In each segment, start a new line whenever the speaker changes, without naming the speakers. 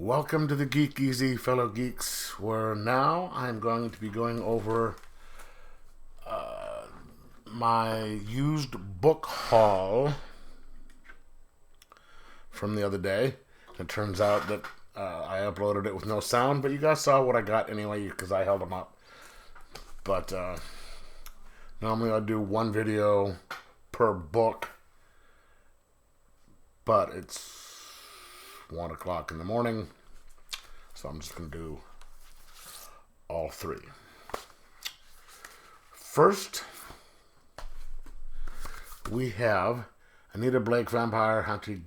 Welcome to the Geek Easy, fellow geeks, where now I'm going to be going over my used book haul from the other day. It turns out that I uploaded it with no sound, but you guys saw what I got anyway because I held them up. But normally I do one video per book, but it's 1 o'clock in the morning, so I'm just going to do all three. First, we have Anita Blake, Vampire Hunter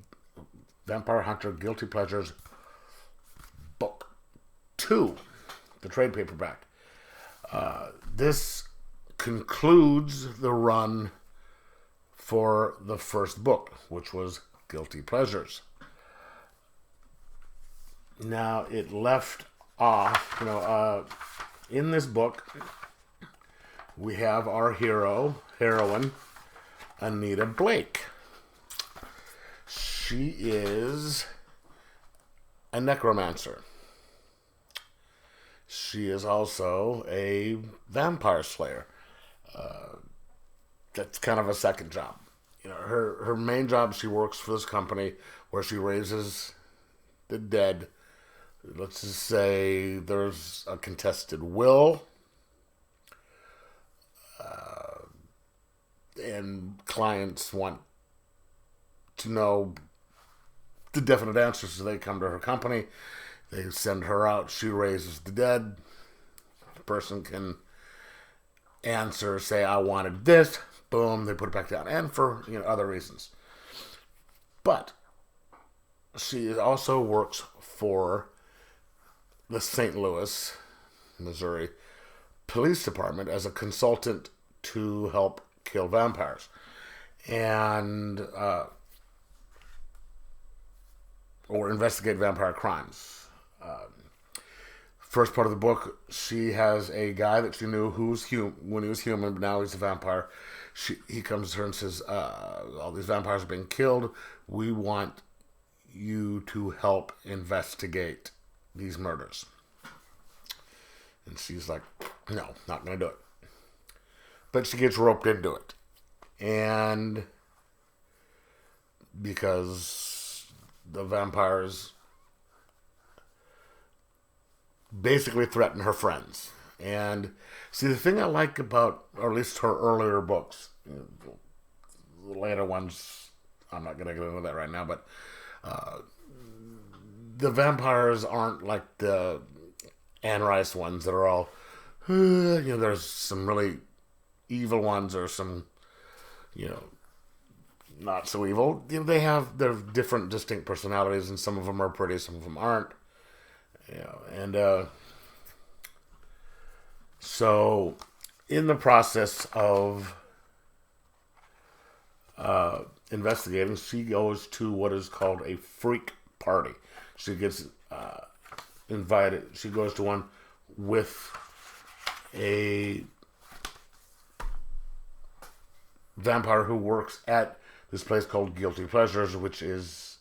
Guilty Pleasures, Book 2, the trade paperback. This concludes the run for the first book, which was Guilty Pleasures. Now, it left off, in this book, we have our heroine, Anita Blake. She is a necromancer. She is also a vampire slayer. That's kind of a second job. Her main job, she works for this company where she raises the dead. Let's just say there's a contested will, and clients want to know the definite answers, so they come to her company. They send her out. She raises the dead. The person can answer, say, I wanted this. Boom, they put it back down. And for other reasons. But she also works for the St. Louis, Missouri Police Department as a consultant to help kill vampires. And or investigate vampire crimes. First part of the book, she has a guy that she knew who's when he was human, but now he's a vampire. He comes to her and says, all these vampires are being killed. We want you to help investigate these murders. And she's like, no, not going to do it. But she gets roped into it. And because the vampires basically threaten her friends. And see, the thing I like about, or at least her earlier books, the later ones, I'm not going to get into that right now, but the vampires aren't like the Anne Rice ones that are all, there's some really evil ones or some, not so evil. They have their different distinct personalities, and some of them are pretty, some of them aren't. So in the process of investigating, she goes to what is called a freak party. She gets invited. She goes to one with a vampire who works at this place called Guilty Pleasures, which is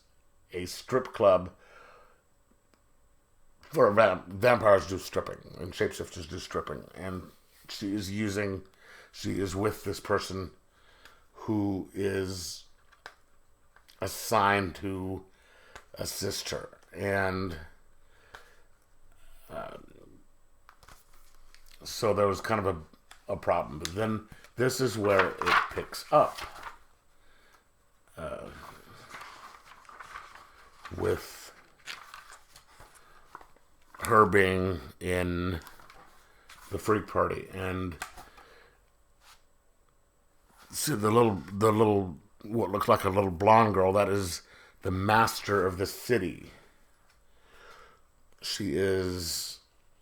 a strip club for vampires do stripping, and shapeshifters do stripping. And she is with this person who is assigned to assist her. And so there was kind of a problem. But then this is where it picks up with her being in the freak party. And see the little what looks like a little blonde girl, that is the master of the city. She is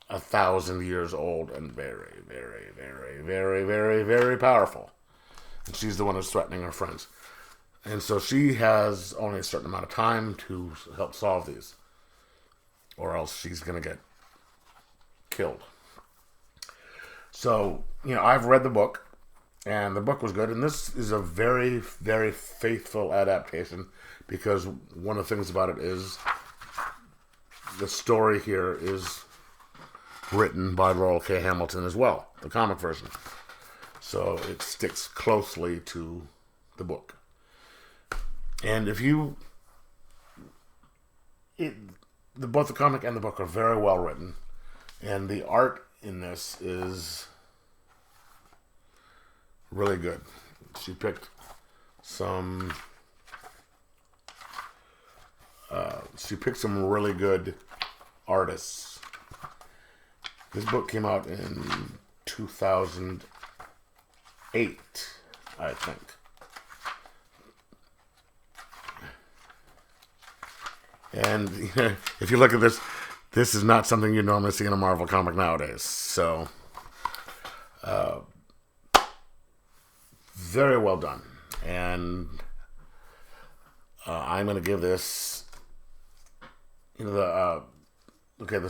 1,000 years old and very, very, very, very, very, very powerful. And she's the one who's threatening her friends. And so she has only a certain amount of time to help solve these, or else she's going to get killed. So, I've read the book, and the book was good, and this is a very, very faithful adaptation, because one of the things about it is the story here is written by Laurel K. Hamilton as well, the comic version. So it sticks closely to the book. And if you... both the comic and the book are very well written. And the art in this is really good. She picked some really good artists. This book came out in 2008, I think. And if you look at this, this is not something you normally see in a Marvel comic nowadays. So, very well done. And I'm going to give this, the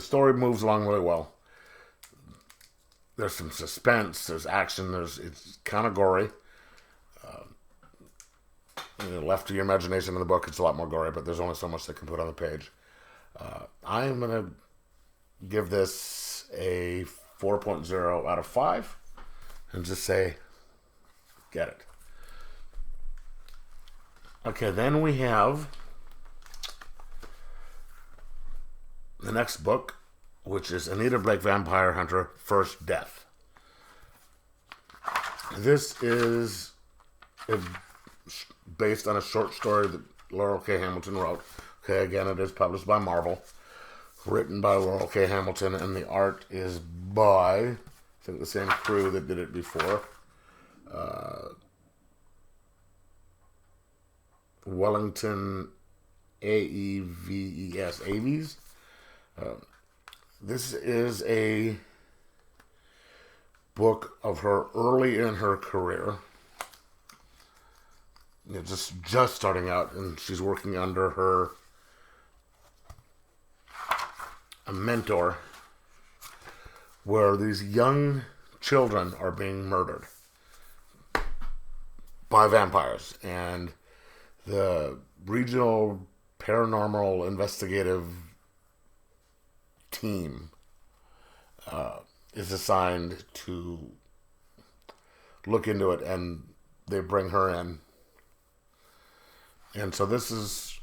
story moves along really well. There's some suspense, there's action, it's kind of gory. Left to your imagination in the book, it's a lot more gory, but there's only so much they can put on the page. I'm going to give this a 4.0 out of 5 and just say, get it. Okay, then we have the next book, which is Anita Blake Vampire Hunter, First Death. This is based on a short story that Laurel K. Hamilton wrote. Okay, again, it is published by Marvel, written by Laurel K. Hamilton, and the art is by, I think, the same crew that did it before. Wellington Aves. This is a book of her early in her career. Just starting out, and she's working under a mentor, where these young children are being murdered by vampires, and the regional paranormal investigative team is assigned to look into it, and they bring her in. And so this is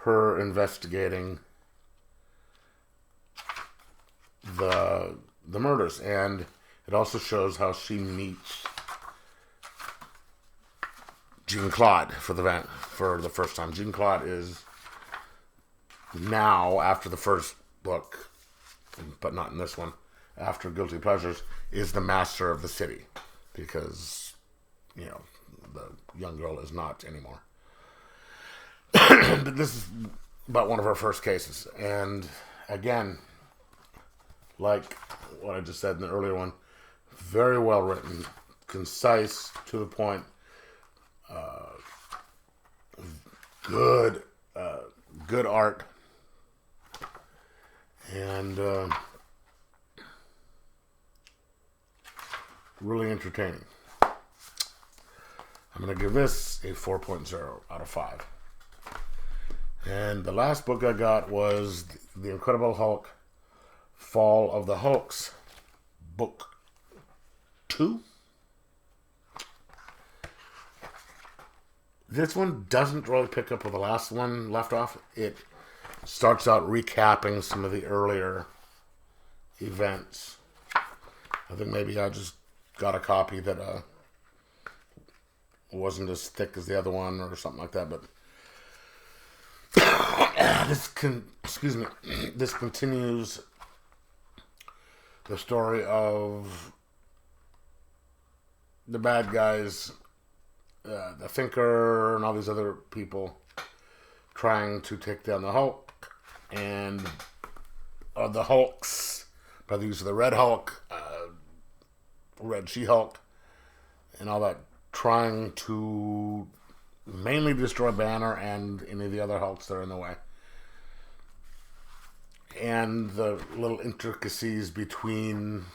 her investigating the murders, and it also shows how she meets Jean Claude for the first time. Jean Claude is now, after the first book, but not in this one, after Guilty Pleasures, is the master of the city, because the young girl is not anymore. But this is about one of her first cases, and again, like what I just said in the earlier one, very well written, concise, to the point, good art, and really entertaining. I'm going to give this a 4.0 out of 5. And the last book I got was The Incredible Hulk, Fall of the Hoax, Book 2. This one doesn't really pick up where the last one left off. It starts out recapping some of the earlier events. I think maybe I just got a copy that wasn't as thick as the other one or something like that, but this continues the story of the bad guys, the Thinker and all these other people trying to take down the Hulk, and the Hulks by the use of the Red Hulk, Red She-Hulk, and all that, trying to mainly destroy Banner and any of the other Hulks that are in the way. And the little intricacies between,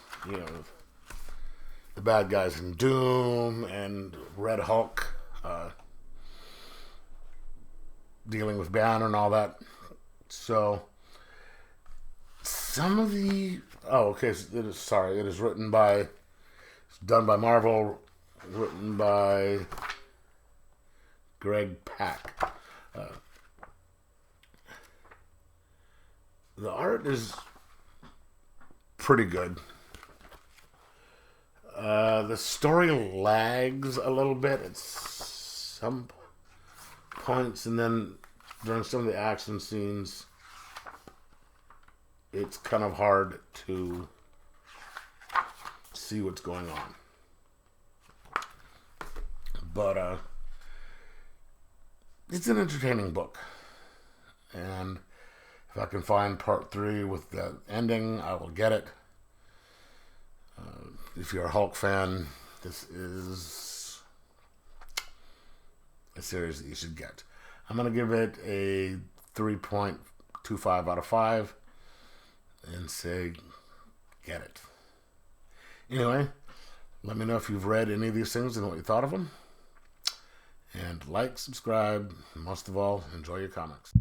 the bad guys in Doom and Red Hulk. dealing with Banner and all that. So some of the it is written by, it's done by Marvel, written by Greg Pak. The art is pretty good. The story lags a little bit at some points, and then during some of the action scenes, it's kind of hard to see what's going on. But it's an entertaining book. And if I can find part 3 with the ending, I will get it. If you're a Hulk fan, this is a series that you should get. I'm going to give it a 3.25 out of 5 and say, get it. Anyway, let me know if you've read any of these things and what you thought of them. And like, subscribe, and most of all, enjoy your comics.